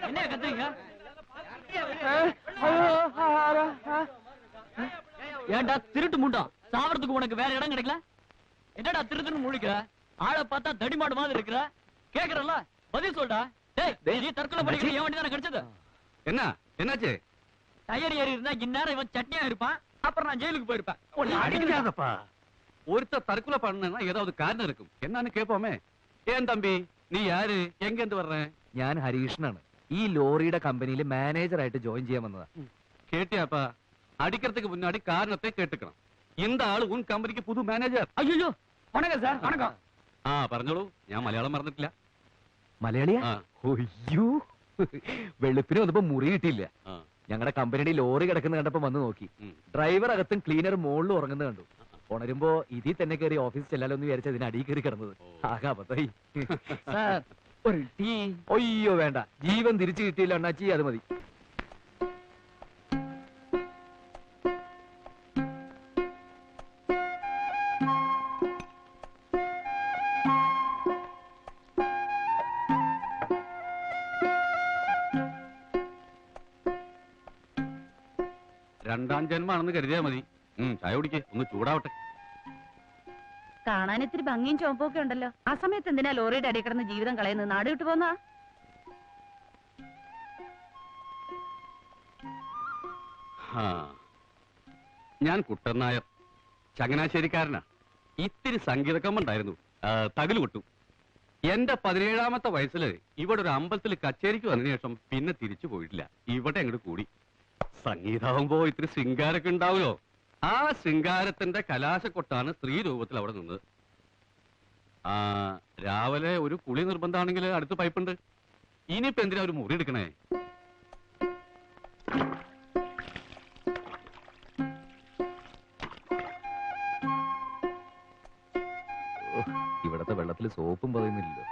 என்ன கத்துறீங்க? ஏன்டா திருட்டு முண்டம், சாவறதுக்கு உனக்கு வேற இடம் கிடைக்கல? என்னடா திருட்டுன்னு முழிக்கிற? ஆளை பார்த்தா தடிமாடு மாதிரி இருக்கிற. கேக்குறல்ல, பதில் சொல்டா. டேய், நீ தற்கொலை பண்ணிக்கிற என் வண்டி தானே கிடைச்சது? என்ன என்னாச்சு? டயர் ஏறி இருந்தா இந்நேரம் இவன் சட்னியா இருப்பான். அப்புறம் நான் ஜெயிலுக்கு போயிருப்பேன். அடிக்காதப்பா. ஒருத்தர் தற்கொலை பண்ணா ஏதாவது காரணம் இருக்கும். என்னன்னு கேட்போமே. ஏன் தம்பி, நீ யாரு, எங்க இருந்து வர்ற? ഞാൻ ഹരീഷനാണ്. ഈ ലോറിയുടെ കമ്പനിയിൽ മാനേജറായിട്ട് ജോയിൻ ചെയ്യാൻ വന്നതാ. கேட்டியாப்பா? அடிக்கிறதுக்கு முன்னாடி காரணத்தை கேட்டுக்கணும். இந்த ஆளு உன் கம்பெனிக்கு புது மேனேஜர். ஐயோ, வணக்கம் சார். வணக்கம். പറഞ്ഞോളൂ. ഞാൻ മലയാളം മറന്നിട്ടില്ല. മലയാളിയാ? അയ്യോ, വെളുപ്പിന് വന്നപ്പോ മുറി കിട്ടിയില്ല. ഞങ്ങളുടെ കമ്പനിയുടെ ലോറി കിടക്കുന്ന കണ്ടപ്പോ വന്ന് നോക്കി. ഡ്രൈവർ അകത്തും ക്ലീനർ മുകളിലും ഉറങ്ങുന്നത് കണ്ടു. ഉണരുമ്പോ ഇതിൽ തന്നെ കയറി ഓഫീസിൽ ചെല്ലാലോ എന്ന് വിചാരിച്ച ഇതിന് അടിയിൽ കയറി കിടന്നത്. ആകെ അബദ്ധായി. അയ്യോ വേണ്ട, ജീവൻ തിരിച്ചു കിട്ടിയില്ല അണ്ണാച്ചി, അത് മതി. രണ്ടാം ജന്മാണെന്ന് കരുതിയാ മതി. ചായ കുടിക്കേ, ഒന്ന് ചൂടാവട്ടെ. കാണാൻ ഇത്തിരി ഭംഗിയും ചുവപ്പൊക്കെ ഉണ്ടല്ലോ. ആ സമയത്ത് എന്തിനാ ലോറിയുടെ അടി കിടന്ന് ജീവിതം കളയുന്നത്? നാട് വിട്ടു പോന്നാ? ഞാൻ കുട്ടൻ നായർ, ചങ്ങനാശ്ശേരിക്കാരനാ. ഇത്തിരി സംഗീതക്കമ്മുണ്ടായിരുന്നു, തകില് കൊട്ടു. എന്റെ 17ാമത്തെ വയസ്സില് ഇവിടെ ഒരു അമ്പലത്തിൽ കച്ചേരിക്ക് വന്നതിന് ശേഷം പിന്നെ തിരിച്ചു പോയിട്ടില്ല. ഇവിടെ അങ്ങോട്ട് കൂടി. സംഗീതാവുമ്പോ ഇത്തിരി ശൃംഗാരൊക്കെ ഉണ്ടാവുമല്ലോ. ആ ശൃംഗാരത്തിന്റെ കലാശക്കൊട്ടാണ് സ്ത്രീ രൂപത്തിൽ അവിടെ നിന്നത്. രാവിലെ ഒരു കുളി നിർബന്ധമാണെങ്കിൽ അടുത്ത് പൈപ്പുണ്ട്. ഇനിയിപ്പോ എന്തിനാ ഒരു മുറി എടുക്കണേ? ഇവിടത്തെ വെള്ളത്തിൽ സോപ്പും പതയുന്നില്ലല്ലോ.